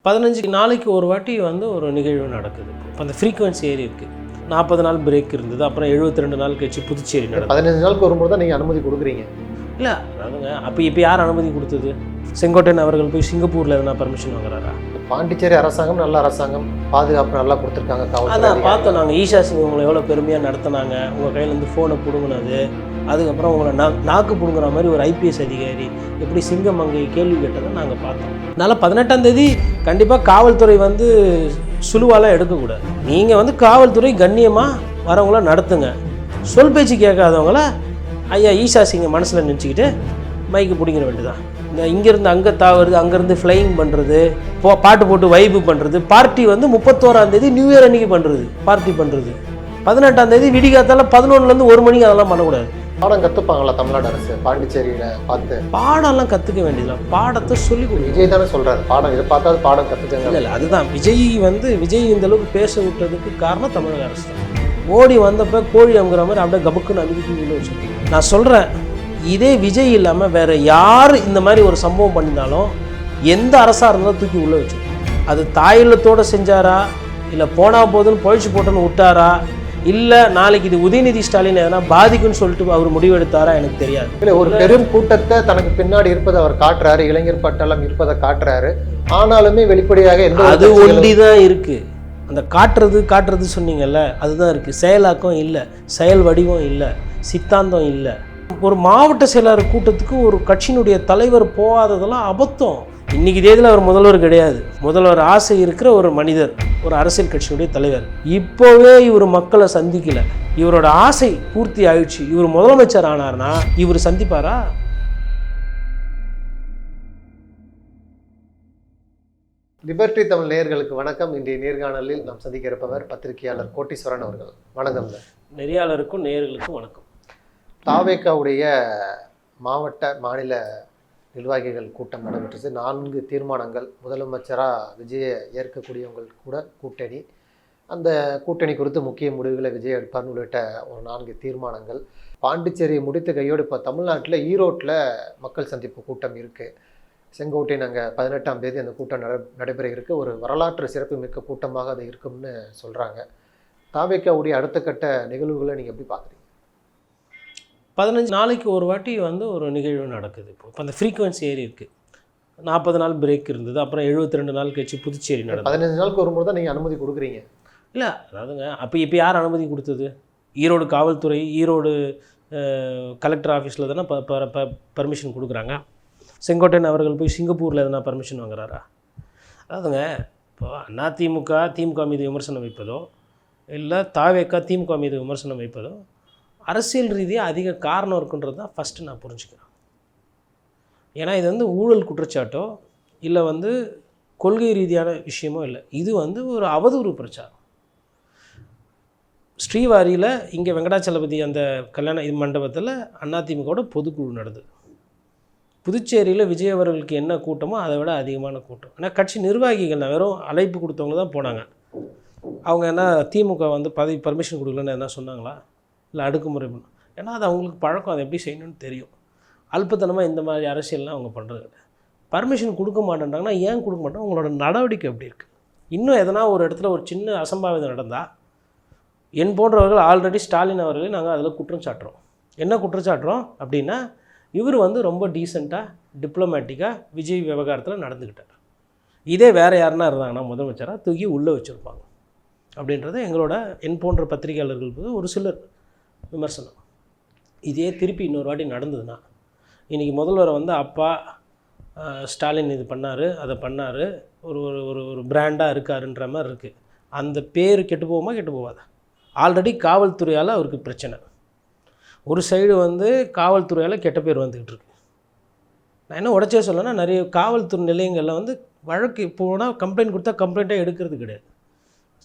15 நாளைக்கு ஒரு வாட்டி வந்து ஒரு நிகழ்வு நடக்குது. இப்போ அந்த ஃப்ரீக்வன்சி ஏறி இருக்குது. 40 நாள் பிரேக் இருந்தது, அப்புறம் 72 நாள் கழிச்சு புதுச்சேரி நடக்குது. 15 நாளுக்கு வரும்போது தான் நீங்கள் அனுமதி கொடுக்குறீங்க. இல்லை அதாவதுங்க, இப்போ யார் அனுமதி கொடுத்தது? செங்கோட்டையன் அவர்கள் போய் சிங்கப்பூரில் எதனா பர்மிஷன் வாங்குறாரா? பாண்டிச்சேரி அரசாங்கம் நல்ல அரசாங்கம், பாதுகாப்பு நல்லா கொடுத்துருக்காங்க. அதான் பார்த்தோம் நாங்கள். ஈஷா சிங் உங்களை எவ்வளோ பெருமையாக நடத்தினாங்க. உங்கள் கையிலேருந்து ஃபோனை பிடுங்கினது, அதுக்கப்புறம் உங்களை நாக்கு பிடுங்குற மாதிரி ஒரு ஐபிஎஸ் அதிகாரி எப்படி சிங்கம் அங்கே கேள்வி கேட்டதை நாங்கள் பார்த்தோம். அதனால் 18ஆம் தேதி கண்டிப்பாக காவல்துறை வந்து சுலுவாலாம் எடுக்கக்கூடாது. நீங்கள் வந்து காவல்துறை கண்ணியமாக வரவங்கள நடத்துங்க. சொல் பேச்சு கேட்காதவங்கள ஐயா ஈஷா சிங்கை மனசில் நினச்சிக்கிட்டு மைக்கு பிடிங்கிற வேண்டியதான். இந்த இங்கேருந்து அங்கே தாவுறது, அங்கேருந்து ஃப்ளைங் பண்ணுறது, பாட்டு போட்டு வைப்பு பண்ணுறது, பார்ட்டி வந்து 31ஆம் தேதி நியூ இயர் அன்றைக்கி பண்ணுறது, பார்ட்டி பண்ணுறது. 18ஆம் தேதி விடிகாத்தால 11லேருந்து 1 மணிக்கு அதெல்லாம் பண்ணக்கூடாது. பாடம் கற்றுப்பாங்களா தமிழ்நாடு அரசு பாண்டிச்சேரியில் பார்த்து? பாடம்லாம் கற்றுக்க வேண்டியதில்லை, பாடத்தை சொல்லிக் கொடுங்க. விஜய் தானே சொல்கிறாரு பாடம், இதை பார்த்தா பாடம் கற்றுக்கங்க. இல்லை அதுதான் விஜய் இந்த அளவுக்கு பேச விட்டதுக்கு காரணம் தமிழக அரசு தான். மோடி வந்தப்போ கோழி அமுகிற மாதிரி அப்படியே கபுக்குன்னு அனுப்பி உள்ள வச்சுருக்கோம். நான் சொல்கிறேன், இதே விஜய் இல்லாமல் வேறு யார் இந்த மாதிரி ஒரு சம்பவம் பண்ணியிருந்தாலும் எந்த அரசாக இருந்தாலும் தூக்கி உள்ளே வச்சுருக்கோம். அது தாயுள்ளத்தோடு செஞ்சாரா, இல்லை போனா போதுன்னு பொழிச்சு போட்டுன்னு விட்டாரா, இல்லை நாளைக்கு இது உதயநிதி ஸ்டாலின் எதனா பாதிக்குன்னு சொல்லிட்டு அவர் முடிவெடுத்தாரா எனக்கு தெரியாது. இல்லை, ஒரு பெரும் கூட்டத்தை தனக்கு பின்னாடி இருப்பதை அவர் காட்டுறாரு, இளைஞர் பட்டாளம் இருப்பதை காட்டுறாரு. ஆனாலுமே வெளிப்படையாக அது ஒண்டி தான் இருக்குது. அந்த காட்டுறது சொன்னீங்கல்ல, அதுதான் இருக்குது. செயலாக்கம் இல்லை, செயல் வடிவம் இல்லை, சித்தாந்தம் இல்லை. ஒரு மாவட்ட செயலாளர் கூட்டத்துக்கு ஒரு கட்சியினுடைய தலைவர் போகாததெல்லாம் அபத்தம். இன்னைக்கு தேதியில் அவர் முதல்வர் கிடையாது. முதல்வர் ஆசை இருக்கிற ஒரு மனிதர், ஒரு அரசியல் கட்சியினுடைய தலைவர். இப்போவே இவர் மக்களை சந்திக்கல, இவரோட ஆசை பூர்த்தி ஆயிடுச்சு, இவர் முதலமைச்சர் ஆனார்னா இவர் சந்திப்பாரா? லிபர்டி தமிழ் நேயர்களுக்கு வணக்கம். இன்றைய நேர்காணலில் நாம் சந்திக்க இருப்பவர் பத்திரிகையாளர் கோட்டீஸ்வரன் அவர்கள். வணக்கம். நெறியாளருக்கும் நேயர்களுக்கும் வணக்கம். தாவேக்காவுடைய மாவட்ட மாநில நிர்வாகிகள் கூட்டம் நடைபெற்றது. 4 தீர்மானங்கள். முதலமைச்சராக விஜயை ஏற்கக்கூடியவங்கள் கூட கூட்டணி, அந்த கூட்டணி குறித்து முக்கிய முடிவுகளை விஜய் எடுப்பார் உள்ளிட்ட ஒரு 4 தீர்மானங்கள். பாண்டிச்சேரியை முடித்த கையோடு இப்போ தமிழ்நாட்டில் ஈரோட்டில் மக்கள் சந்திப்பு கூட்டம் இருக்குது. செங்கோட்டையன் அங்கே 18ஆம் தேதி அந்த கூட்டம் நடைபெற இருக்குது. ஒரு வரலாற்று சிறப்புமிக்க கூட்டமாக அது இருக்கும்னு சொல்கிறாங்க. தாவேக்காவுடைய அடுத்த கட்ட நிகழ்வுகளை நீங்கள் எப்படி பார்க்குறீங்க? 15 நாளைக்கு ஒரு வாட்டி வந்து ஒரு நிகழ்வு நடக்குது. இப்போ அந்த ஃப்ரீக்வன்சி ஏறி இருக்குது. 40 நாள் பிரேக் இருந்தது, அப்புறம் 72 நாள் கழிச்சு புதுச்சேரி நடக்குது. 15 நாளுக்கு வரும்போது தான் நீங்கள் அனுமதி கொடுக்குறீங்க. இல்லை அதாவதுங்க, இப்போ யார் அனுமதி கொடுத்தது? ஈரோடு காவல்துறை, ஈரோடு கலெக்டர் ஆஃபீஸில் தானே பர்மிஷன் கொடுக்குறாங்க. செங்கோட்டையன் அவர்கள் போய் சிங்கப்பூரில் எதனா பர்மிஷன் வாங்குறாரா? அதாவதுங்க, இப்போ திமுக மீது விமர்சனம் வைப்பதோ, இல்லை தாவேக்கா திமுக மீது விமர்சனம் வைப்பதோ அரசியல் ரீதியாக அதிக காரணம் இருக்குன்றது தான் ஃபஸ்ட்டு நான் புரிஞ்சுக்கிறேன். ஏன்னா இது வந்து ஊழல் குற்றச்சாட்டோ இல்லை வந்து கொள்கை ரீதியான விஷயமோ இல்லை. இது வந்து ஒரு அவதூறு பிரச்சாரம். ஸ்ரீவாரியில் இங்கே வெங்கடாச்சலபதி அந்த கல்யாண மண்டபத்தில் அதிமுகவோட பொதுக்குழு நடந்தது. புதுச்சேரியில் விஜய் அவர்களுக்கு என்ன கூட்டமோ அதை விட அதிகமான கூட்டம். ஏன்னா கட்சி நிர்வாகிகள் தான், வெறும் அழைப்பு கொடுத்தவங்க தான் போனாங்க. அவங்க என்ன திமுக வந்து பர்மிஷன் கொடுக்கலன்னு என்ன சொன்னாங்களா? இல்லை அடுக்குமுறை பண்ணும். ஏன்னா அது அவங்களுக்கு பழக்கம், அதை எப்படி செய்யணும்னு தெரியும். அல்பத்தனமாக இந்த மாதிரி அரசியல்லாம் அவங்க பண்ணுறது கிடையாது. பர்மிஷன் கொடுக்க மாட்டேன்றாங்கன்னா ஏன் கொடுக்க மாட்டோம்? உங்களோட நடவடிக்கை எப்படி இருக்குது? இன்னும் எதனா ஒரு இடத்துல ஒரு சின்ன அசம்பாவிதம் நடந்தால் என் போன்றவர்கள் ஆல்ரெடி ஸ்டாலின் அவர்களே நாங்கள் அதில் குற்றம் சாட்டுறோம். என்ன குற்றம் சாட்டுறோம் அப்படின்னா, இவர் வந்து ரொம்ப டீசெண்டாக டிப்ளமேட்டிக்காக விஜய் விவகாரத்தில் நடந்துக்கிட்டார். இதே வேறு யாருன்னா இருந்தாங்கன்னா முதலமைச்சராக தூக்கி உள்ளே வச்சுருப்பாங்க அப்படின்றது எங்களோட என் போன்ற பத்திரிகையாளர்கள் ஒரு சிலர் விமர்சனம். இதே திருப்பி இன்னொரு வாட்டி நடந்ததுன்னா, இன்றைக்கி முதல்வரை வந்து அப்பா ஸ்டாலின் இது பண்ணார், அதை பண்ணார், ஒரு ஒரு ஒரு பிராண்டாக இருக்காருன்ற மாதிரி இருக்குது. அந்த பேர் கெட்டு போகுமா? கெட்டு போகாதா? ஆல்ரெடி காவல்துறையால் அவருக்கு பிரச்சனை. ஒரு சைடு வந்து காவல்துறையால் கெட்ட பேர் வந்துக்கிட்டு இருக்கு. நான் என்ன உடச்சே சொல்லணும்னா, நிறைய காவல்துறை நிலையங்களில் வந்து வழக்கு போனால் கம்ப்ளைண்ட் கொடுத்தா கம்ப்ளைண்ட்டாக எடுக்கிறது கிடையாது.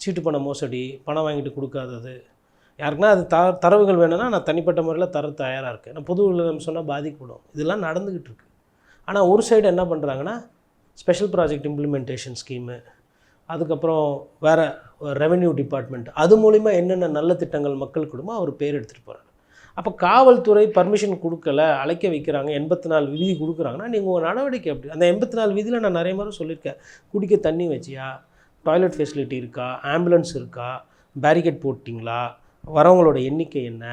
சீட்டு பண மோசடி, பணம் வாங்கிட்டு கொடுக்காதது, யாருக்குன்னா அது தரவுகள் வேணும்னா நான் தனிப்பட்ட முறையில் தர தயாராக இருக்கேன். நான் பொதுவில் சொன்னால் பாதிக்கப்படும். இதெல்லாம் நடந்துக்கிட்டு இருக்குது. ஆனால் ஒரு சைடு என்ன பண்ணுறாங்கன்னா, ஸ்பெஷல் ப்ராஜெக்ட் இம்ப்ளிமெண்டேஷன் ஸ்கீமு, அதுக்கப்புறம் வேறு ரெவென்யூ டிபார்ட்மெண்ட், அது மூலிமா என்னென்ன நல்ல திட்டங்கள் மக்களுக்கு கொடுமோ அவர் பேர் எடுத்துகிட்டு போகிறார். அப்போ காவல்துறை பர்மிஷன் கொடுக்கல, அழைக்க வைக்கிறாங்க, 84 விதி கொடுக்குறாங்கன்னா நீங்கள் உங்கள் நடவடிக்கை எப்படி? அந்த 84 விதியில் நான் நிறைய முறை சொல்லியிருக்கேன். குடிக்க தண்ணி வச்சியா, டாய்லெட் ஃபெசிலிட்டி இருக்கா, ஆம்புலன்ஸ் இருக்கா, பேரிகேட் போட்டிங்களா, வரவங்களோட எண்ணிக்கை என்ன,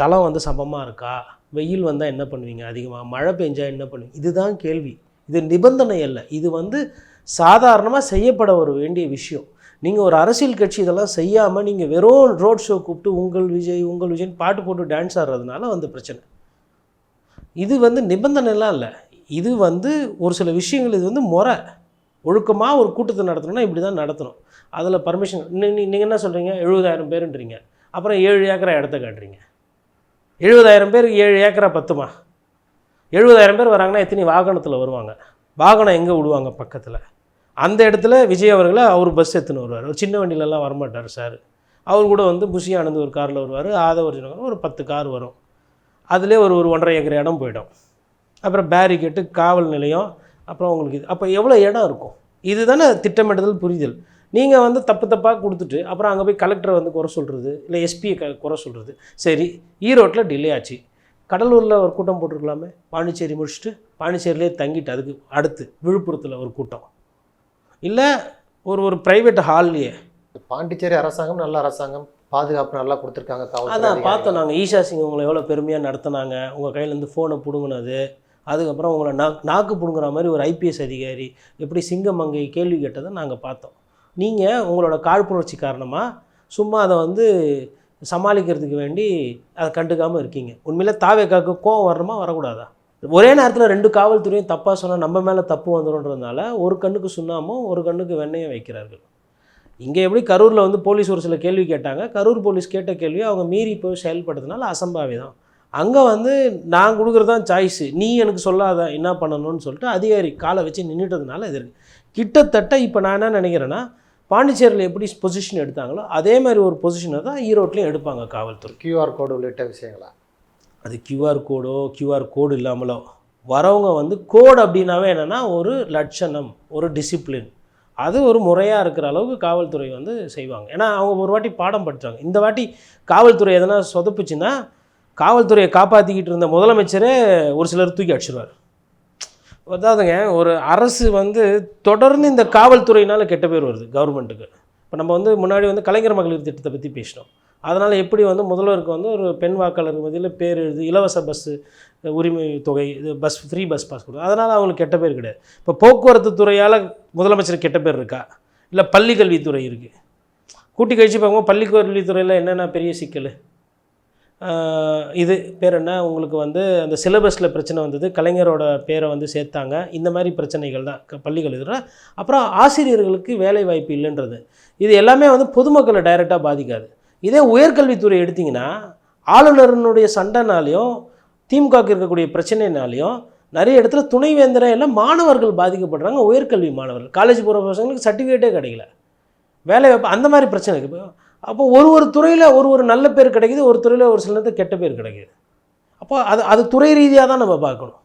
தளம் வந்து சமமாக இருக்கா, வெயில் வந்தால் என்ன பண்ணுவீங்க, அதிகமாக மழை பெஞ்சால் என்ன பண்ணுவீங்க, இதுதான் கேள்வி. இது நிபந்தனை அல்ல, இது வந்து சாதாரணமாக செய்யப்பட ஒரு வேண்டிய விஷயம். நீங்கள் ஒரு அரசியல் கட்சி இதெல்லாம் செய்யாமல் நீங்கள் வெறும் ரோட் ஷோ கூப்பிட்டு உங்கள் விஜய்னு பாட்டு போட்டு டான்ஸ் ஆடுறதுனால வந்து பிரச்சனை. இது வந்து நிபந்தனைலாம் இல்லை, இது வந்து ஒரு சில விஷயங்கள், இது வந்து முறை. ஒழுக்கமாக ஒரு கூட்டத்தை நடத்தணும்னா இப்படி தான் நடத்தணும். அதில் பர்மிஷன் நீங்கள் என்ன சொல்கிறீங்க, 70,000 பேருன்றீங்க, அப்புறம் 7 ஏக்கரா இடத்த காட்டுறீங்க. 70,000 பேருக்கு 7 ஏக்கரா பத்துமா? 70,000 பேர் வராங்கன்னா எத்தனை வாகனத்தில் வருவாங்க? வாகனம் எங்கே விடுவாங்க பக்கத்தில்? அந்த இடத்துல விஜய் அவர்களை அவர் பஸ் எடுத்துன்னு வருவார். ஒரு சின்ன வண்டியிலலாம் வரமாட்டார் சார். அவர் கூட வந்து புஷி ஆனந்த் ஒரு காரில் வருவார், ஆதவர்ஜுன் ஒரு 10 கார் வரும். அதிலே ஒரு 1.5 ஏக்கர் இடம் போயிடும். அப்புறம் பேரிகேட்டு, காவல் நிலையம், அப்புறம் உங்களுக்கு இது. அப்போ எவ்வளோ இடம் இருக்கும்? இது தானே திட்டமிடுதல், புரிதல். நீங்கள் வந்து தப்பாக கொடுத்துட்டு அப்புறம் அங்கே போய் கலெக்டரை வந்து குறை சொல்கிறது, இல்லை எஸ்பியை குறை சொல்கிறது. சரி, ஈரோட்டில் டிலே ஆச்சு, கடலூரில் ஒரு கூட்டம் போட்டிருக்கலாமே, பாண்டிச்சேரி முடிச்சுட்டு பாண்டிச்சேரியிலே தங்கிட்டு அதுக்கு அடுத்து விழுப்புரத்தில் ஒரு கூட்டம், இல்லை ஒரு ப்ரைவேட் ஹால்லையே. பாண்டிச்சேரி அரசாங்கம் நல்ல அரசாங்கம், பாதுகாப்பு நல்லா கொடுத்துருக்காங்க. அதான் பார்த்தோம் நாங்கள். ஈஷா சிங் உங்களை எவ்வளோ பெருமையாக நடத்தினாங்க, உங்கள் கையிலேருந்து ஃபோனை பிடுங்கினது, அதுக்கப்புறம் உங்களை நாக்கு பிடுங்குற மாதிரி ஒரு ஐபிஎஸ் அதிகாரி எப்படி சிங்கமங்கை கேள்வி கேட்டதை நாங்கள் பார்த்தோம். நீங்கள் உங்களோட காழ்ப்புணர்ச்சி காரணமாக சும்மா அதை வந்து சமாளிக்கிறதுக்கு வேண்டி அதை கண்டுக்காமல் இருக்கீங்க. உண்மையிலே தாவேக்காக்கு கோவம் வரணுமா வரக்கூடாதா? ஒரே நேரத்தில் 2 காவல்துறையும் தப்பாக சொன்னால் நம்ம மேலே தப்பு வந்துடும்ன்றதுனால ஒரு கண்ணுக்கு சுண்ணாமும் ஒரு கண்ணுக்கு வெண்ணையும் வைக்கிறார்கள். இங்கே எப்படி கரூரில் வந்து போலீஸ் ஒரு சில கேள்வி கேட்டாங்க, கரூர் போலீஸ் கேட்ட கேள்வி அவங்க மீறி போய் செயல்படுறதுனால அசம்பாவிதம். அங்கே வந்து நான் கொடுக்குறது தான் சாய்ஸு, நீ எனக்கு சொல்லாத என்ன பண்ணணும்னு சொல்லிட்டு அதிகாரி காலை வச்சு நின்றுட்டதுனால இது இருக்குது. கிட்டத்தட்ட இப்போ நான் என்ன நினைக்கிறேன்னா, பாண்டிச்சேரியில் எப்படி பொசிஷன் எடுத்தாங்களோ அதே மாதிரி ஒரு பொசிஷனை தான் ஈரோட்லேயும் எடுப்பாங்க காவல்துறை. QR கோடு உள்ளிட்ட விஷயங்களா? அது QR கோடு இல்லாமலோ வரவங்க வந்து கோடு அப்படின்னாவே என்னென்னா ஒரு லட்சணம், ஒரு டிசிப்ளின், அது ஒரு முறையாக இருக்கிற அளவுக்கு காவல்துறை வந்து செய்வாங்க. ஏன்னா அவங்க ஒரு வாட்டி பாடம் படித்தாங்க. இந்த வாட்டி காவல்துறை எதனா சொதப்புச்சுன்னா காவல்துறையை காப்பாற்றிக்கிட்டு இருந்த முதலமைச்சரே ஒரு சிலர் தூக்கி அடிச்சிடுவார். அதாவதுங்க, ஒரு அரசு வந்து தொடர்ந்து இந்த காவல்துறையினால் கெட்ட பேர் வருது கவர்மெண்ட்டுக்கு. இப்போ நம்ம வந்து முன்னாடி வந்து கலைஞர் மகளிர் திட்டத்தை பற்றி பேசினோம். அதனால் எப்படி வந்து முதல்வருக்கு வந்து ஒரு பெண் வாக்காளர் மத்தியில் பேர் எழுது, இலவச பஸ்ஸு உரிமை தொகை, இது பஸ் ஃப்ரீ பஸ் பாஸ் கொடுக்கும், அதனால் அவங்களுக்கு கெட்ட பேர் கிடையாது. இப்போ போக்குவரத்து துறையால் முதலமைச்சர் கெட்ட பேர் இருக்கா? இல்லை பள்ளி கல்வித்துறை இருக்குது. கூட்டி கழிச்சு பார்க்கும்போது பள்ளி கல்வித்துறையில் என்னென்ன பெரிய சிக்கல், இது பேர் என்ன உங்களுக்கு வந்து அந்த சிலபஸில் பிரச்சனை வந்தது, கலைஞரோட பேரை வந்து சேர்த்தாங்க, இந்த மாதிரி பிரச்சனைகள் தான் பள்ளிகள் இதில். அப்புறம் ஆசிரியர்களுக்கு வேலை வாய்ப்பு இல்லைன்றது, இது எல்லாமே வந்து பொதுமக்களை டைரெக்டாக பாதிக்காது. இதே உயர்கல்வித்துறை எடுத்திங்கன்னா ஆளுநருடைய சண்டைனாலையும் திமுகவுக்கு இருக்கக்கூடிய பிரச்சனைனாலையும் நிறைய இடத்துல துணைவேந்தரை எல்லாம் மாணவர்கள் பாதிக்கப்படுறாங்க. உயர்கல்வி மாணவர்கள், காலேஜ் போகிற பசங்களுக்கு சர்டிஃபிகேட்டே கிடைக்கல, வேலை வாய்ப்பு, அந்த மாதிரி பிரச்சனை இருக்குது. அப்போ ஒரு துறையில் ஒரு நல்ல பேர் கிடைக்குது, ஒரு துறையில் ஒரு சில நேரத்தில் கெட்ட பேர் கிடைக்குது. அப்போ அது துறை ரீதியாக தான் நம்ம பார்க்கணும்.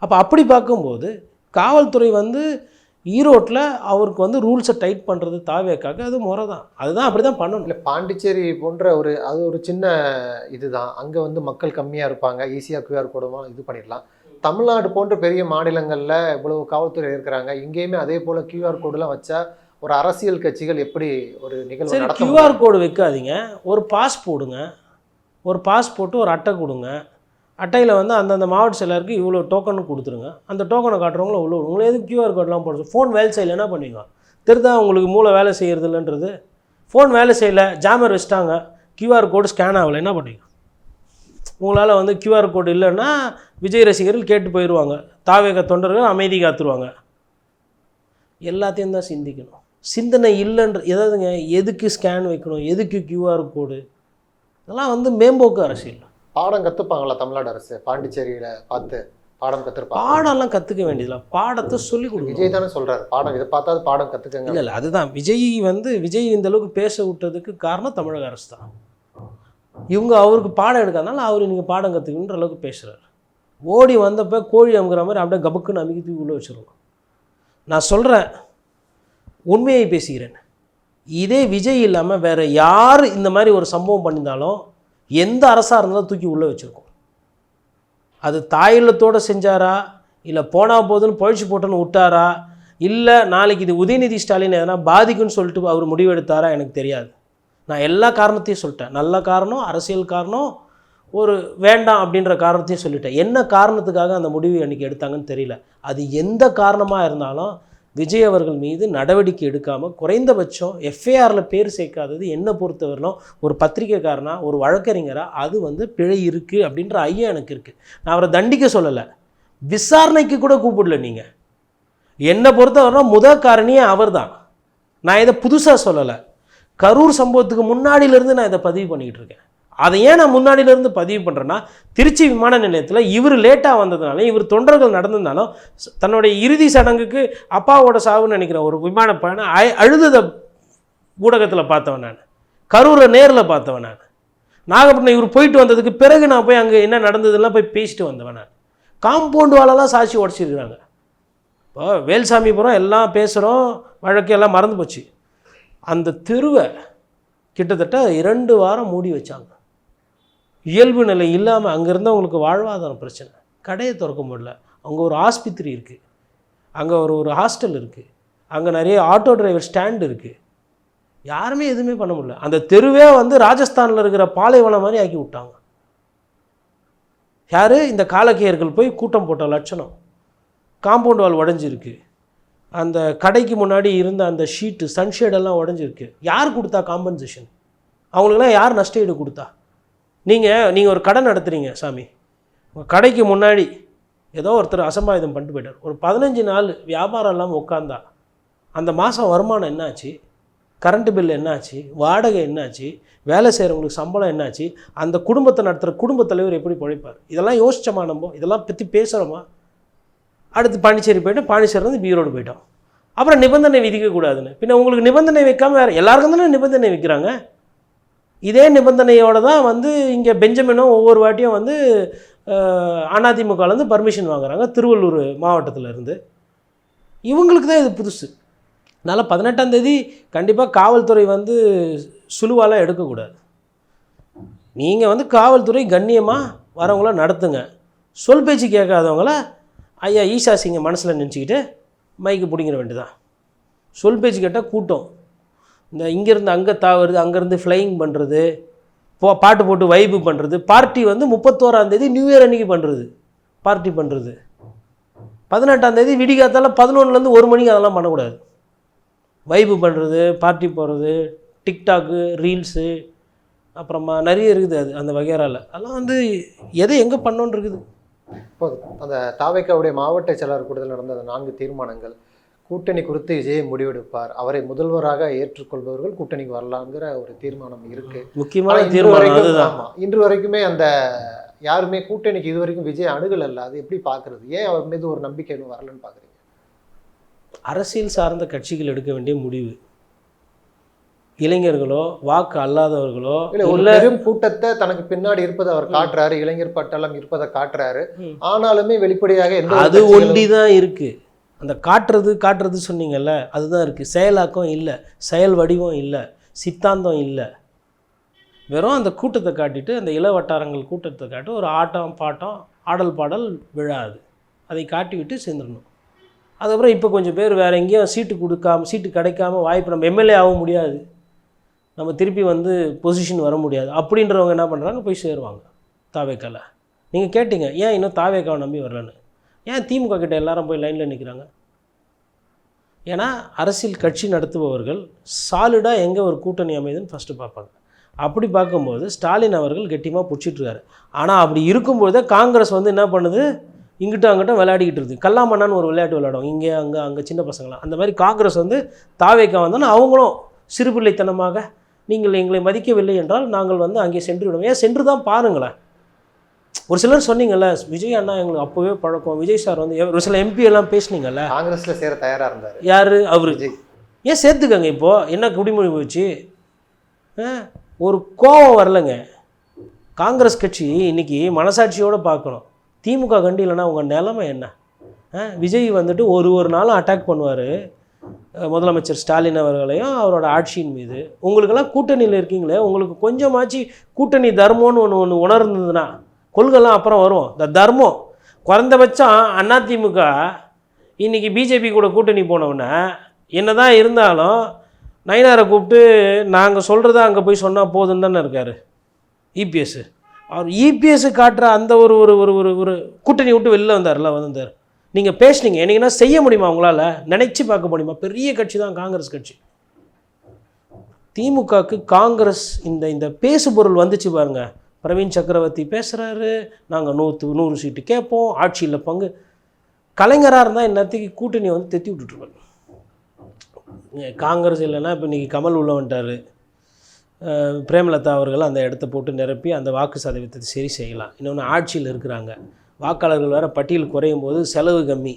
அப்போ அப்படி பார்க்கும்போது காவல்துறை வந்து ஈரோட்டில் அவருக்கு வந்து ரூல்ஸை டைட் பண்ணுறது தாவேக்காக அது முறை தான், அதுதான் அப்படி தான் பண்ணணும். இல்லை, பாண்டிச்சேரி போன்ற அது ஒரு சின்ன இதுதான், அங்கே வந்து மக்கள் கம்மியாக இருப்பாங்க, ஈஸியாக QR கோடுமாக இது பண்ணிடலாம். தமிழ்நாடு போன்ற பெரிய மாநிலங்களில் இவ்வளவு காவல்துறை இருக்கிறாங்க, இங்கேயுமே அதே போல் QR கோடுலாம் வச்சா ஒரு அரசியல் கட்சிகள் எப்படி ஒரு நிகழ்வு நடத்த? QR கோடு வைக்காதீங்க, ஒரு பாஸ் போடுங்க, ஒரு பாஸ் போட்டு ஒரு அட்டை கொடுங்க. அட்டையில் வந்து அந்தந்த மாவட்ட செயலருக்கு இவ்வளோ டோக்கன் கொடுத்துருங்க, அந்த டோக்கனை காட்டுறவங்கள உள்ள உங்களை எதுக்கு QR கோடெலாம் போடுறது? ஃபோன் வேலை செய்யலை என்ன பண்ணுவீங்க? தெரிதா உங்களுக்கு மூளை வேலை செய்கிறது இல்லைன்றது? ஃபோன் வேலை செய்யலை, ஜாமர் வச்சுட்டாங்க, QR கோடு ஸ்கேன் ஆகலை, என்ன பண்ணுவீங்க? உங்களால் வந்து QR கோடு இல்லைன்னா விஜய் ரசிகர்கள் கேட்டு போயிடுவாங்க, தாவேக தொண்டர்கள் அமைதி காத்துருவாங்க. எல்லாத்தையும் தான் சிந்திக்கணும். சிந்தனை இல்லைன்ற எதாவதுங்க, எதுக்கு ஸ்கேன் வைக்கணும், எதுக்கு QR கோடு, இதெல்லாம் வந்து மேம்போக்கு அரசியல். பாடம் கற்றுப்பாங்களா தமிழ்நாடு அரசு? பாண்டிச்சேரியில் பார்த்து பாடம் கற்றுருப்பாங்க. பாடம்லாம் கற்றுக்க வேண்டியதில்லை, பாடத்தை சொல்லிக் கொடுங்க. விஜய் தானே சொல்கிறாரு பாடம், இதை பார்த்தா பாடம் கற்றுக்கங்க. இல்லை அதுதான் விஜய் இந்த அளவுக்கு பேச விட்டதுக்கு காரணம் தமிழக அரசு தான். இவங்க அவருக்கு பாடம் எடுக்காதனால அவர் நீங்கள் பாடம் கற்றுக்கணுன்ற அளவுக்கு பேசுகிறார். ஓடி வந்தப்போ கோழி அமுக்கிற மாதிரி அப்படியே கபக்குன்னு அமுக்கி தூக்கி உள்ளே வச்சுருவோம். நான் சொல்கிறேன், உண்மையை பேசுகிறேன். இதே விஜய் இல்லாமல் வேறு யார் இந்த மாதிரி ஒரு சம்பவம் பண்ணியிருந்தாலும் எந்த அரசாக இருந்தாலும் தூக்கி உள்ளே வச்சுருக்கோம். அது தாயில்லத்தோடு செஞ்சாரா, இல்லை போனால் போதுன்னு பழிச்சு போட்டுன்னு விட்டாரா, இல்லை நாளைக்கு இது உதயநிதி ஸ்டாலின் எதனா பாதிக்குன்னு சொல்லிட்டு அவர் முடிவெடுத்தாரா எனக்கு தெரியாது. நான் எல்லா காரணத்தையும் சொல்லிட்டேன். நல்ல காரணம், அரசியல் காரணம், ஒரு வேண்டாம் அப்படின்ற காரணத்தையும் சொல்லிட்டேன். என்ன காரணத்துக்காக அந்த முடிவு அன்றைக்கி எடுத்தாங்கன்னு தெரியல. அது எந்த காரணமாக இருந்தாலும் விஜய் அவர்கள் மீது நடவடிக்கை எடுக்காமல் குறைந்தபட்சம் எஃப்ஐஆரில் பேர் சேர்க்காதது என்னை பொறுத்தவரையிலும் ஒரு பத்திரிக்கைக்காரனா, ஒரு வழக்கறிஞராக அது பிழை இருக்குது அப்படின்ற ஐயம் எனக்கு இருக்குது. நான் அவரை தண்டிக்க சொல்லலை, விசாரணைக்கு கூட கூப்பிடல. நீங்கள் என்னை பொறுத்தவரையிலும் முதல் காரணியே அவர் தான். நான் இதை புதுசாக சொல்லலை. கரூர் சம்பவத்துக்கு முன்னாடியிலேருந்து நான் இதை பதிவு பண்ணிக்கிட்டு இருக்கேன். அதை ஏன் நான் முன்னாடியிலேருந்து பதிவு பண்ணுறேன்னா, திருச்சி விமான நிலையத்தில் இவர் லேட்டாக வந்ததுனால, இவர் தொண்டர்கள் நடந்ததுனாலும், தன்னுடைய இறுதி சடங்குக்கு அப்பாவோட சாவுன்னு நினைக்கிற ஒரு விமான பயணம் அழுததை ஊடகத்தில் பார்த்தவன் நான், கரூரில் நேரில் பார்த்தவன் நான், நாகப்பட்டினம் இவர் போயிட்டு வந்ததுக்கு பிறகு நான் போய் அங்கே என்ன நடந்ததுலாம் போய் பேசிட்டு வந்தவன் நான். காம்பவுண்டு வாழலாம் சாட்சி உடச்சிருக்கிறாங்க. இப்போ வேல்சாமிபுரம் எல்லாம் பேசுகிறோம், வழக்கு எல்லாம் மறந்து போச்சு. அந்த தெருவை கிட்டத்தட்ட 2 வாரம் மூடி வச்சாங்க. இயல்பு நிலை இல்லாமல் அங்கே இருந்தவங்களுக்கு வாழ்வாதாரம் பிரச்சனை, கடையை திறக்க முடியல. அங்கே ஒரு ஆஸ்பத்திரி இருக்குது, அங்கே ஒரு ஹாஸ்டல் இருக்குது, அங்கே நிறைய ஆட்டோ டிரைவர் ஸ்டாண்டு இருக்குது. யாருமே எதுவுமே பண்ண முடியல. அந்த தெருவே ராஜஸ்தானில் இருக்கிற பாலைவனம் மாதிரி ஆக்கி விட்டாங்க. யார்? இந்த காலக்கையர்கள் போய் கூட்டம் போட்ட லட்சணம். காம்பவுண்ட் வால் உடஞ்சிருக்கு, அந்த கடைக்கு முன்னாடி இருந்த அந்த ஷீட்டு சன்ஷேடெல்லாம் உடஞ்சிருக்கு. யார் கொடுத்தா காம்பன்சேஷன்? அவங்களுக்குலாம் யார் நஷ்டஈடு கொடுத்தா? நீங்கள் ஒரு கடை நடத்துகிறீங்க சாமி, உங்கள் கடைக்கு முன்னாடி ஏதோ ஒருத்தர் அசம்பாவிதம் பண்ணிட்டு போயிட்டார். ஒரு 15 நாள் வியாபாரம் இல்லாமல் உட்காந்தா அந்த மாதம் வருமானம் என்னாச்சு? கரண்ட்டு பில் என்னாச்சு? வாடகை என்னாச்சு? வேலை செய்கிறவங்களுக்கு சம்பளம் என்னாச்சு? அந்த குடும்பத்தை நடத்துகிற குடும்பத் தலைவர் எப்படி பிழைப்பார்? இதெல்லாம் யோசிச்சோமா? நம்ம இதெல்லாம் பற்றி பேசுகிறோமா? அடுத்து பாண்டிச்சேரி போய்ட்டு பாண்டிச்சேரிலேருந்து ஈரோடு போயிட்டோம். அப்புறம் நிபந்தனை விதிக்கக்கூடாதுன்னு. பின்ன உங்களுக்கு நிபந்தனை வைக்காமல் வேறு எல்லாருக்கும் தானே நிபந்தனை வைக்கிறாங்க. இதே நிபந்தனையோடு தான் இங்கே பெஞ்சமினும் ஒவ்வொரு வாட்டியும் அதிமுகலேருந்து பர்மிஷன் வாங்குறாங்க திருவள்ளூர் மாவட்டத்தில் இருந்து. இவங்களுக்கு தான் இது புதுசு. அதனால் 18ஆம் தேதி கண்டிப்பாக காவல்துறை சுலுவாலாம் எடுக்கக்கூடாது. நீங்கள் காவல்துறை கண்ணியமாக வரவங்கள நடத்துங்க. சொல் பேச்சு கேட்காதவங்கள ஐயா ஈஷா சிங்கை மனசில் நினச்சிக்கிட்டு மைக்கு பிடிங்கிற வேண்டியதான். சொல் பேச்சு கேட்டால் கூட்டம் இந்த இங்கேருந்து அங்கே தாவுறது, அங்கேருந்து ஃப்ளையிங் பண்ணுறது, பாட்டு போட்டு வைப்பு பண்ணுறது. பார்ட்டி 31ஆம் தேதி நியூ இயர் அன்றைக்கி பண்ணுறது, பார்ட்டி பண்ணுறது. 18ஆம் தேதி விடிகாத்தால் 11லேருந்து 1 மணிக்கு அதெல்லாம் பண்ணக்கூடாது. வைப்பு பண்ணுறது, பார்ட்டி போகிறது, டிக்டாக்கு, ரீல்ஸு, அப்புறமா நிறைய இருக்குது. அது அந்த வகையறால் அதெல்லாம் எதை எங்கே பண்ணோன்னு இருக்குது. இப்போ அந்த தாவேக்காவுடைய மாவட்ட செயலாளர் கூட்டத்தில் நடந்த 4 தீர்மானங்கள், கூட்டணி குறித்து விஜய் முடிவெடுப்பார், அவரை முதல்வராக ஏற்றுக்கொள்பவர்கள் கூட்டணிக்கு வரலாங்கிற ஒரு தீர்மானம் இருக்கு. முக்கியமான தீர்மானம் அதுதான். இன்று வரைக்குமே அந்த யாருமே கூட்டணிக்கு இது வரைக்கும் விஜய் அணுகல் அல்ல. அது எப்படி பார்க்கறது? ஏன் அவர் மீது ஒரு நம்பிக்கை இன்னும் வரலன்னு பார்க்குறீங்க? அரசியல் சார்ந்த கட்சிகள் எடுக்க வேண்டிய முடிவு. இளைஞர்களோ வாக்கு அல்லாதவர்களோ ஒரு பெரும் கூட்டத்தை தனக்கு பின்னாடி இருப்பதை அவர் காட்டுறாரு, இளைஞர் பட்டாளம் இருப்பதை காட்டுறாரு. ஆனாலுமே வெளிப்படையாக அது ஒண்டிதான் இருக்கு. அந்த காட்டுறது சொன்னீங்கல்ல, அதுதான் இருக்குது. செயலாக்கம் இல்லை, செயல் வடிவம் இல்லை, சித்தாந்தம் இல்லை. வெறும் அந்த கூட்டத்தை காட்டிட்டு, அந்த இள வட்டாரங்கள் கூட்டத்தை காட்டி ஒரு ஆட்டம் பாட்டம் ஆடல் பாடல் விழாது, அதை காட்டிவிட்டு சேர்ந்துடணும். அதுக்கப்புறம் இப்போ கொஞ்சம் பேர் வேறு எங்கேயும் சீட்டு கிடைக்காம வாய்ப்பு, நம்ம எம்எல்ஏ ஆக முடியாது, நம்ம திருப்பி பொசிஷன் வர முடியாது அப்படின்றவங்க என்ன பண்ணுறாங்க, போய் சேருவாங்க தாவேக்கால. நீங்கள் கேட்டீங்க ஏன் இன்னும் தாவேக்காவை நம்பி வரலன்னு. ஏன் திமுக கிட்ட எல்லாரும் போய் லைனில் நிற்கிறாங்க? ஏன்னா அரசியல் கட்சி நடத்துபவர்கள் சாலிடாக எங்கே ஒரு கூட்டணி அமைதுன்னு ஃபஸ்ட்டு பார்ப்பாங்க. அப்படி பார்க்கும்போது ஸ்டாலின் அவர்கள் கெட்டியமாக பிடிச்சிட்ருக்காரு. ஆனால் அப்படி இருக்கும்போதே காங்கிரஸ் என்ன பண்ணுது, இங்கிட்ட அங்கிட்ட விளையாடிக்கிட்டு இருக்குது. கல்லாமண்ணான்னு ஒரு விளையாட்டு விளையாடும், இங்கே அங்கே சின்ன பசங்களாம். அந்த மாதிரி காங்கிரஸ் தாவேக்கா வந்தோன்னா அவங்களும் சிறுபிள்ளைத்தனமாக நீங்கள் எங்களை மதிக்கவில்லை என்றால் நாங்கள் அங்கே சென்று விடுவோம். ஏன் சென்று தான் பாருங்களேன். ஒரு சிலர் சொன்னீங்கல்ல, விஜய் அண்ணா எங்களுக்கு அப்போவே பழக்கம், விஜய் சார் ஒரு சில எம்பி எல்லாம் பேசுனீங்கல்ல, காங்கிரஸில் சேர தயாராக இருந்தார். யார்? அவர். ஏன் சேர்த்துக்கங்க. இப்போது என்ன குடிமொழி போச்சு? ஒரு கோபம் வரலைங்க. காங்கிரஸ் கட்சி இன்றைக்கி மனசாட்சியோடு பார்க்கணும். திமுக கண்டிலைன்னா உங்கள் நிலைமை என்ன? விஜய் ஒரு நாளும் அட்டாக் பண்ணுவார், முதலமைச்சர் ஸ்டாலின் அவர்களையும் அவரோட ஆட்சியின் மீது. உங்களுக்கெல்லாம் கூட்டணியில் இருக்கீங்களே, உங்களுக்கு கொஞ்சமாச்சு கூட்டணி தர்மம்னு ஒன்று உணர்ந்ததுன்னா கொள்கைலாம் அப்புறம் வரும். இந்த தர்மம் குறைந்தபட்சம் அதிமுக இன்றைக்கி பிஜேபி கூட கூட்டணி போனவுடனே என்ன தான் இருந்தாலும் நயினாரை கூப்பிட்டு நாங்கள் சொல்கிறத அங்கே போய் சொன்னால் போதுன்னு தானே இருக்கார் இபிஎஸ். அவர் இபிஎஸ் காட்டுற அந்த ஒரு ஒரு ஒரு ஒரு ஒரு கூட்டணி விட்டு வெளில வந்தார். நீங்கள் பேசுனீங்க, என்னைக்குன்னா செய்ய முடியுமா உங்களால்? நினச்சி பார்க்க முடியுமா? பெரிய கட்சி தான் காங்கிரஸ் கட்சி. திமுகவுக்கு காங்கிரஸ் இந்த பேசுபொருள் வந்துச்சு பாருங்கள். பிரவீன் சக்கரவர்த்தி பேசுகிறாரு, நாங்கள் 100 சீட்டு கேட்போம், ஆட்சியில் பங்கு. கலைஞராக இருந்தால் இந்நேரத்துக்கு கூட்டணியை வந்து தெத்தி விட்டுட்ருப்பாங்க. காங்கிரஸ் இல்லைன்னா இப்போ இன்றைக்கி கமல் உள்ள வந்துட்டார். பிரேமலதா அவர்கள் அந்த இடத்த போட்டு நிரப்பி அந்த வாக்கு சதவீதத்தை சரி செய்யலாம். இன்னொன்று ஆட்சியில் இருக்கிறாங்க, வாக்காளர்கள் வேறு பட்டியல் குறையும் போது செலவு கம்மி.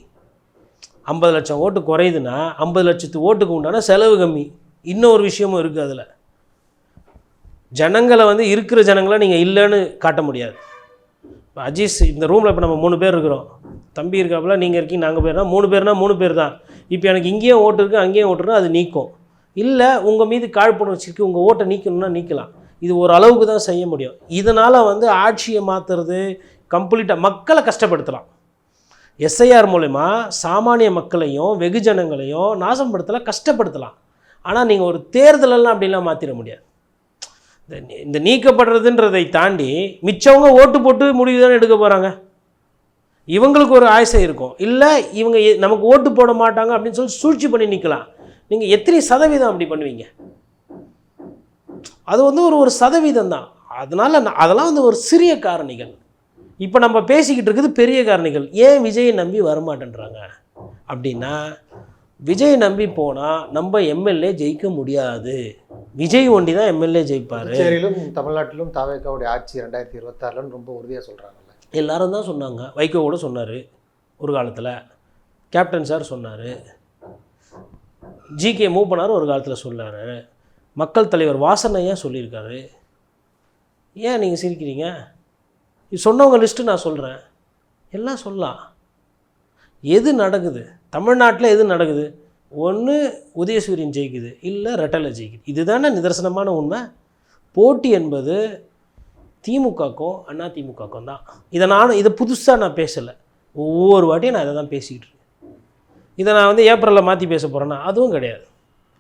50 லட்சம் ஓட்டு குறையுதுன்னா 50 லட்சத்து ஓட்டுக்கு உண்டான செலவு கம்மி. இன்னொரு விஷயமும் இருக்குது. அதில் ஜனங்களை வந்து இருக்கிற ஜனங்களை நீங்கள் இல்லைன்னு காட்ட முடியாது. இப்போ அஜீஸ் இந்த ரூமில் இப்போ நம்ம 3 பேர் இருக்கிறோம், தம்பி இருக்காப்புல, நீங்கள் இருக்கீங்க, நாங்கள் பேர்னா 3 பேர்னா 3 பேர் தான். இப்போ எனக்கு இங்கேயும் ஓட்டு இருக்குது அங்கேயும் ஓட்டு இருக்குது, அது நீக்கும். இல்லை உங்கள் மீது காழ்ப்புணர்ச்சி இருக்குது, உங்கள் ஓட்டை நீக்கணும்னா நீக்கலாம். இது ஒரு அளவுக்கு தான் செய்ய முடியும். இதனால் வந்து ஆட்சியை மாற்றுறது கம்ப்ளீட்டாக மக்களை கஷ்டப்படுத்தலாம். எஸ்ஐஆர் மூலமா சாமானிய மக்களையும் வெகுஜனங்களையும் நாசப்படுத்தலாம், கஷ்டப்படுத்தலாம். ஆனால் நீங்கள் ஒரு தேர்தலெல்லாம் அப்படிலாம் மாற்றிட முடியாது. இந்த நீக்கப்படுறதுன்றதை தாண்டி மிச்சவங்க ஓட்டு போட்டு முடிவு தானே எடுக்க போகிறாங்க. இவங்களுக்கு ஒரு ஆசை இருக்கும், இல்லை இவங்க நமக்கு ஓட்டு போட மாட்டாங்க அப்படின்னு சொல்லி சூழ்ச்சி பண்ணி நிற்கலாம். நீங்கள் எத்தனை சதவீதம் அப்படி பண்ணுவீங்க? அது வந்து ஒரு சதவீதம் தான். அதனால் அதெல்லாம் வந்து ஒரு சிறிய காரணிகள். இப்போ நம்ம பேசிக்கிட்டு இருக்குது பெரிய காரணிகள். ஏன் விஜயை நம்பி வரமாட்டேன்றாங்க அப்படின்னா, விஜய் நம்பி போனால் நம்ம எம்எல்ஏ ஜெயிக்க முடியாது. விஜய் ஒண்டி தான் எம்எல்ஏ ஜெயிப்பார். புதுச்சேரியிலும் தமிழ்நாட்டிலும் தாவேக்காவுடைய ஆட்சி 2026 ரொம்ப உறுதியாக சொல்கிறாங்கல்ல. எல்லாரும் தான் சொன்னாங்க. வைகோ கூட சொன்னார் ஒரு காலத்தில், கேப்டன் சார் சொன்னார், ஜிகே மூவ் பண்ணார் ஒரு காலத்தில் சொன்னார், மக்கள் தலைவர் வாசனையாக சொல்லியிருக்காரு. ஏன் நீங்கள் சிரிக்கிறீங்க? இது சொன்னவங்க லிஸ்ட்டு நான் சொல்கிறேன், எல்லாம் சொல்லலாம். எது நடக்குது தமிழ்நாட்டில்? எது நடக்குது? ஒன்று உதயசூரியன் ஜெயிக்குது, இல்லை ரெட்டலை ஜெயிக்குது. இதுதானே நிதர்சனமான உண்மை. போட்டி என்பது திமுகக்கும் அதிமுகக்கும் தான். இதை புதுசாக நான் பேசலை, ஒவ்வொரு வாட்டியும் நான் இதை தான் பேசிக்கிட்டு இருக்கேன். இதை நான் வந்து ஏப்ரலில் மாற்றி பேச போகிறேன்னா அதுவும் கிடையாது.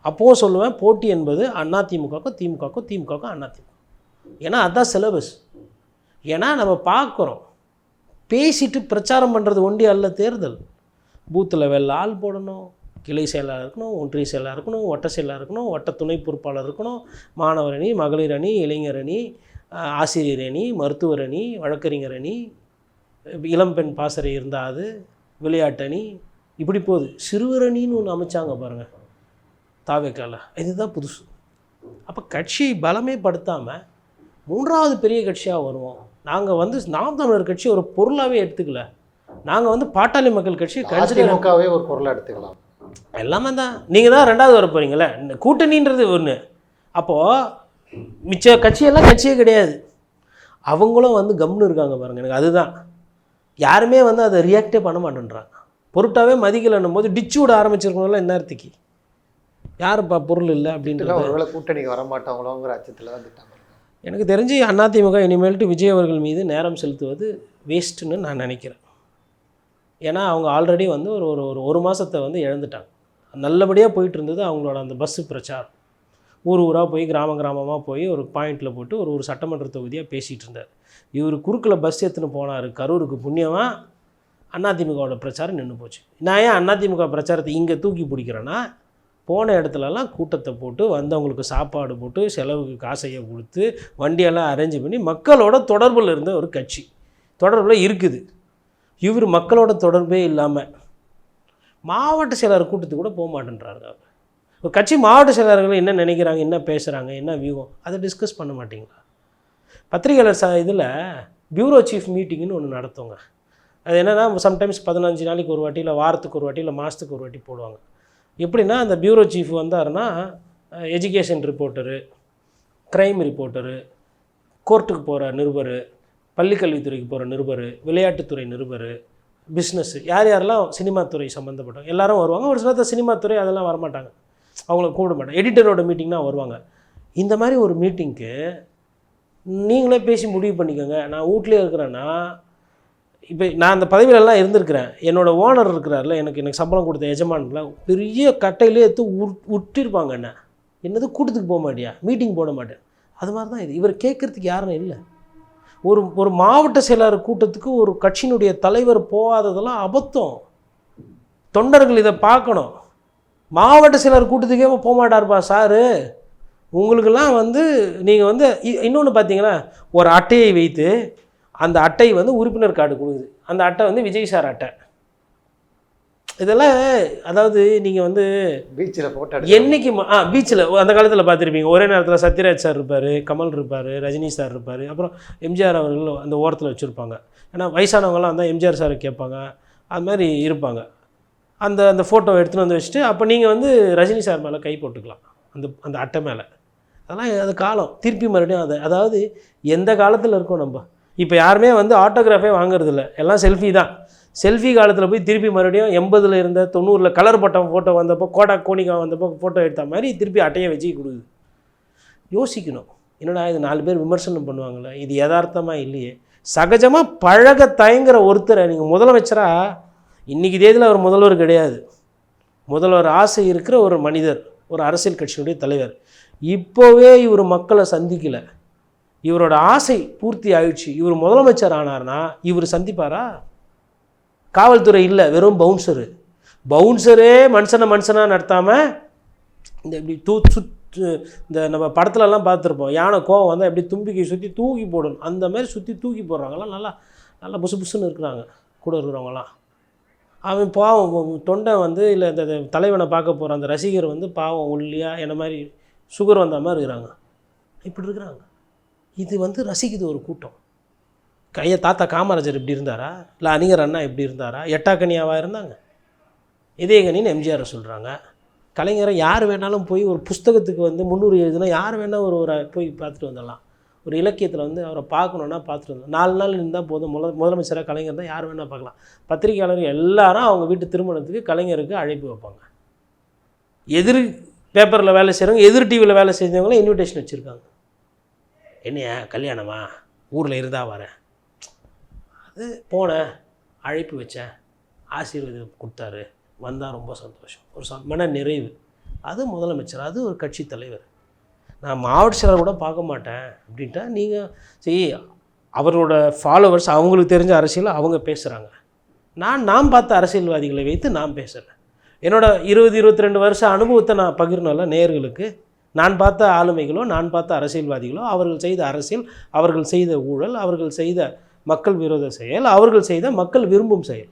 அப்போவும் சொல்லுவேன், போட்டி என்பது அதிமுகக்கும் திமுகக்கும் திமுகக்கும் அதிமுக. ஏன்னா அதுதான் சிலபஸ். ஏன்னா நம்ம பார்க்குறோம், பேசிட்டு பிரச்சாரம் பண்ணுறது ஒண்டி அல்ல தேர்தல். பூத்தில் வெள்ள ஆள் போடணும், கிளை செயலாளர் இருக்கணும், ஒன்றிய செயலாளர் இருக்கணும், வட்ட செயலாளர் இருக்கணும், வட்ட துணை பொறுப்பாளர் இருக்கணும், மாணவர் அணி, மகளிர் அணி, இளைஞர் அணி, ஆசிரியர் அணி, மருத்துவர் அணி, வழக்கறிஞர் அணி, இளம்பெண் பாசறை இருந்தால் அது, விளையாட்டு அணி, இப்படி போகுது. சிறுவர் அணின்னு ஒன்று அமைச்சாங்க பாருங்கள் தாவேக்கால. இதுதான் புதுசு. அப்போ கட்சி பலமே படுத்தாமல் 3வது பெரிய கட்சியாக வருவோம். நாங்கள் வந்து நாம் தமிழர் கட்சி ஒரு பொருளாகவே எடுத்துக்கல. நாங்கள் வந்து பாட்டாளி மக்கள் கட்சி அதிமுகவே ஒரு பொருளாக எடுத்துக்கலாம். எல்லாமே தான். நீங்கள் தான் 2வது வர போகிறீங்களே. கூட்டணின்றது ஒன்று. அப்போது மிச்ச கட்சியெல்லாம் கட்சியே கிடையாது. அவங்களும் வந்து கம்னு இருக்காங்க பாருங்கள். எனக்கு அதுதான், யாருமே வந்து அதை ரியாக்டே பண்ண மாட்டேன்றாங்க. பொருட்டாகவே மதிக்கலைன்னும் போது டிச்சு விட ஆரம்பிச்சிருக்கணும்ல இந்நேரத்துக்கு. யாருப்பா பொருள் இல்லை அப்படின்ட்டு ஒருவேளை கூட்டணிக்கு வரமாட்டாங்களோங்கிற அச்சத்தில் தான் திட்டாங்க. எனக்கு தெரிஞ்சு அதிமுக இனிமேல்ட்டு விஜய் அவர்கள் மீது நேரம் செலுத்துவது வேஸ்ட்டுன்னு நான் நினைக்கிறேன். ஏன்னா அவங்க ஆல்ரெடி வந்து ஒரு மாதத்தை வந்து இழந்துட்டாங்க. நல்லபடியாக போயிட்டு இருந்தது அவங்களோட அந்த பஸ்ஸு பிரச்சாரம். ஊராக போய் கிராமமாக போய் ஒரு பாயிண்டில் போட்டு ஒரு சட்டமன்ற தொகுதியாக பேசிகிட்டு இருந்தார். இவர் குறுக்கில் பஸ் எடுத்துன்னு போனார் கரூருக்கு. புண்ணியமாக அதிமுகவோட பிரச்சாரம் நின்று போச்சு. நான் ஏன் அதிமுக பிரச்சாரத்தை இங்கே தூக்கி பிடிக்கிறேன்னா, போன இடத்துலலாம் கூட்டத்தை போட்டு வந்தவங்களுக்கு சாப்பாடு போட்டு செலவுக்கு காசையை கொடுத்து வண்டியெல்லாம் அரேஞ்ச் பண்ணி மக்களோட தொடர்பில் இருந்த ஒரு கட்சி தொடர்பில் இருக்குது. இவர் மக்களோட தொடர்பே இல்லாமல் மாவட்ட செயலாளர் கூட்டத்துக்கு கூட போக மாட்டேன்றாங்க. ஒரு கட்சி மாவட்ட செயலாளர்கள் என்ன நினைக்கிறாங்க, என்ன பேசுகிறாங்க, என்ன வியூகம், அதை டிஸ்கஸ் பண்ண மாட்டிங்களா? பத்திரிகையாளர் இதில் பியூரோ சீஃப் மீட்டிங்னு ஒன்று நடத்துவாங்க. அது என்னென்னா, சம்டைம்ஸ் 15 நாளைக்கு ஒரு வாட்டி, இல்லை வாரத்துக்கு ஒரு வாட்டி, இல்லை மாதத்துக்கு ஒரு வாட்டி போடுவாங்க. எப்படின்னா, அந்த பியூரோ சீஃப் வந்தாருன்னா எஜுகேஷன் ரிப்போர்ட்டரு, க்ரைம் ரிப்போர்ட்டரு, கோர்ட்டுக்கு போகிற நிருபர், பள்ளிக்கல்வித்துறைக்கு போகிற நிருபர், விளையாட்டுத்துறை நிருபர், பிஸ்னஸ்ஸு, யார் யாரெல்லாம் சினிமா துறை சம்மந்தப்பட்டவங்க எல்லாரும் வருவாங்க. ஒரு சிலர் சினிமா துறை அதெல்லாம் வரமாட்டாங்க, அவங்கள கூப்பிட மாட்டாங்க. எடிட்டரோட மீட்டிங்னா வருவாங்க. இந்த மாதிரி ஒரு மீட்டிங்க்கு நீங்களே பேசி முடிவு பண்ணிக்கோங்க. நான் வீட்லேயே இருக்கிறேன்னா, இப்போ நான் அந்த பதவியிலலாம் இருந்திருக்கிறேன். என்னோடய ஓனர் இருக்கிறார்ல, எனக்கு சம்பளம் கொடுத்த எஜமானில் பெரிய கட்டையிலே எடுத்து உட்டிருப்பாங்க. என்னது கூட்டத்துக்கு போக மாட்டியா, மீட்டிங் போட மாட்டேன். அது மாதிரி தான் இது. இவர் கேட்குறதுக்கு யாரும் இல்லை. ஒரு மாவட்ட செயலாளர் கூட்டத்துக்கு ஒரு கட்சியினுடைய தலைவர் போகாததெல்லாம் அபத்தம். தொண்டர்கள் இதை பார்க்கணும். மாவட்ட செயலாளர் கூட்டத்துக்கே போக மாட்டார்ப்பா சாரு. உங்களுக்கெல்லாம் நீங்கள் இன்னொன்று பார்த்தீங்கன்னா, ஒரு அட்டையை வைத்து அந்த அட்டை உறுப்பினர் கார்டு கொடுக்குது. அந்த அட்டை விஜய் சார் அட்டை. இதெல்லாம் அதாவது நீங்கள் பீச்சில் போட்டோ என்றைக்கு பீச்சில் அந்த காலத்தில் பார்த்துருப்பீங்க. ஒரே நேரத்தில் சத்யராஜ் சார் இருப்பார், கமல் இருப்பார், ரஜினி சார் இருப்பார், அப்புறம் எம்ஜிஆர் அவர்கள் அந்த ஓரத்தில் வச்சுருப்பாங்க. ஏன்னா வயசானவங்களாம் அந்த எம்ஜிஆர் சாரை கேட்பாங்க, அது மாதிரி இருப்பாங்க. அந்த ஃபோட்டோவை எடுத்துகிட்டு வச்சுட்டு அப்போ நீங்கள் ரஜினி சார் மேலே கை போட்டுக்கலாம் அந்த அட்டை மேலே. அதெல்லாம் அது காலம் திருப்பி மறுபடியும் அதாவது எந்த காலத்தில் இருக்கோம் நம்ம. இப்போ யாருமே ஆட்டோகிராஃபே வாங்குறதில்ல, எல்லாம் செல்ஃபி தான். செல்ஃபி காலத்தில் போய் திருப்பி மறுபடியும் 80ல் இருந்த 90ல் கலர் பட்டம் ஃபோட்டோ வந்தப்போ, கோடாக் கோனிகா வந்தப்போ ஃபோட்டோ எடுத்த மாதிரி திருப்பி அட்டையை வச்சு கொடுக்குது. யோசிக்கணும், என்னடா இது 4 பேர் விமர்சனம் பண்ணுவாங்களே, இது யதார்த்தமாக இல்லையே. சகஜமாக பழக தயங்குற ஒருத்தரை நீங்கள் முதலமைச்சராக, இன்றைக்கி தேதியில் அவர் முதல்வர் கிடையாது, முதல்வர் ஆசை இருக்கிற ஒரு மனிதர், ஒரு அரசியல் கட்சியினுடைய தலைவர். இப்போவே இவர் மக்களை சந்திக்கலை, இவரோட ஆசை பூர்த்தி ஆயிடுச்சு, இவர் முதலமைச்சர் ஆனார்னா இவர் சந்திப்பாரா? காவல்துறை இல்லை, வெறும் பவுன்சரே மனுஷனாக நடத்தாமல் இந்த இப்படி இந்த நம்ம படத்துலலாம் பார்த்துருப்போம், யானை கோவம் வந்தால் எப்படி தும்பிக்கை சுற்றி தூக்கி போடணும், அந்த மாதிரி சுற்றி தூக்கி போடுறாங்களாம். நல்லா புசுன்னு இருக்கிறாங்க கூட இருக்கிறவங்களாம். அவன் பாவம் தொண்டை இல்லை இந்த தலைவனை பார்க்க போகிற அந்த ரசிகர் பாவம் ஒல்லியாக என்ன மாதிரி சுகர் வந்த மாதிரி இருக்கிறாங்க. இப்படி இருக்கிறாங்க. இது ரசிக்குது ஒரு கூட்டம். தாத்தா காமராஜர் இப்படி இருந்தாரா, இல்லை அறிஞர் அண்ணா இப்படி இருந்தாரா, எட்டாக்கனியாவாக இருந்தாங்க. இதயகனின்னு எம்ஜிஆரை சொல்கிறாங்க. கலைஞரை யார் வேணாலும் போய் ஒரு புஸ்தகத்துக்கு முன்னூறு எழுதுனா யார் வேணால் ஒரு போய் பார்த்துட்டு வந்துடலாம். ஒரு இலக்கியத்தில் அவரை பார்க்கணுன்னா பார்த்துட்டு வந்தோம். 4 நாள் இருந்தால் போதும். முதலமைச்சராக கலைஞர் தான், யார் வேணால் பார்க்கலாம். பத்திரிகையாளர்கள் எல்லாரும் அவங்க வீட்டு திருமணத்துக்கு கலைஞருக்கு அழைப்பு வைப்பாங்க. எதிர் பேப்பரில் வேலை செய்கிறவங்க, எதிர் டிவியில் வேலை செஞ்சவங்களும் இன்விடேஷன் வச்சுருக்காங்க. என்னையா கல்யாணமா, ஊரில் இருந்தால் வரேன், அது போனேன், அழைப்பு வச்சேன், ஆசீர்வாதம் கொடுத்தாரு, வந்தால் ரொம்ப சந்தோஷம், ஒரு மன நிறைவு. அது முதலமைச்சர், அது ஒரு கட்சி தலைவர். நான் மாவட்ட செயலர் கூட பார்க்க மாட்டேன் அப்படின்ட்டா நீங்கள் சரி, அவரோட ஃபாலோவர்ஸ் அவங்களுக்கு தெரிஞ்ச அரசியலை அவங்க பேசுகிறாங்க. நான் பார்த்த அரசியல்வாதிகளை வைத்து நான் பேசுகிறேன். என்னோட 20-22 வருஷ அனுபவத்தை நான் பகிர்னோம்ல நேயர்களுக்கு. நான் பார்த்த ஆளுமைகளோ, நான் பார்த்த அரசியல்வாதிகளோ, அவர்கள் செய்த அரசியல், அவர்கள் செய்த ஊழல், அவர்கள் செய்த மக்கள் விரோத செயல், அவர்கள் செய்த மக்கள் விரும்பும் செயல்,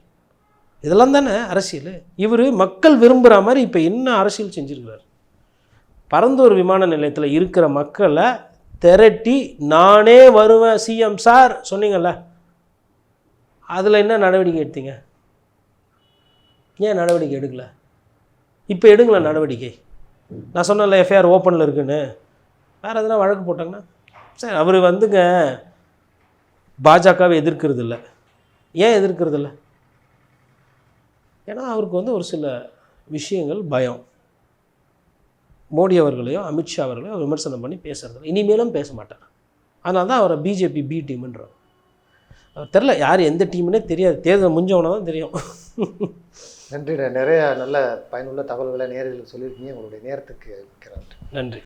இதெல்லாம் தானே அரசியல். இவர் மக்கள் விரும்புகிற மாதிரி இப்போ என்ன அரசியல் செஞ்சுருக்கிறார். பரந்தூர் விமான நிலையத்தில் இருக்கிற மக்களை திரட்டி நானே வருவேன் சிஎம் சார் சொன்னீங்கல்ல, அதில் என்ன நடவடிக்கை எடுத்தீங்க? ஏன் நடவடிக்கை எடுக்கலை? இப்போ எடுங்களேன் நடவடிக்கை. நான் சொன்னல எஃப்ஐஆர் ஓப்பனில் இருக்குன்னு, வேறு எதுனா வழக்கு போட்டாங்கன்னா சரி. அவர் பாஜகவை எதிர்க்கிறது இல்லை. ஏன் எதிர்க்கிறது இல்லை? ஏன்னா அவருக்கு ஒரு சில விஷயங்கள் பயம். மோடி அவர்களையும் அமித்ஷா அவர்களையும் விமர்சனம் பண்ணி பேசுறது இனிமேலும் பேச மாட்டார். அதனால தான் அவரை பிஜேபி பி டீம்ன்றார். அவர் தெரில, யார் எந்த டீம்னே தெரியாது. தேர்தல் முடிஞ்சவன தான் தெரியும். நன்றி. நிறைய நல்ல பயனுள்ள தகவல்களை நேயர்களுக்கு சொல்லியிருக்கீங்க. உங்களுடைய நேரத்துக்கு நன்றி.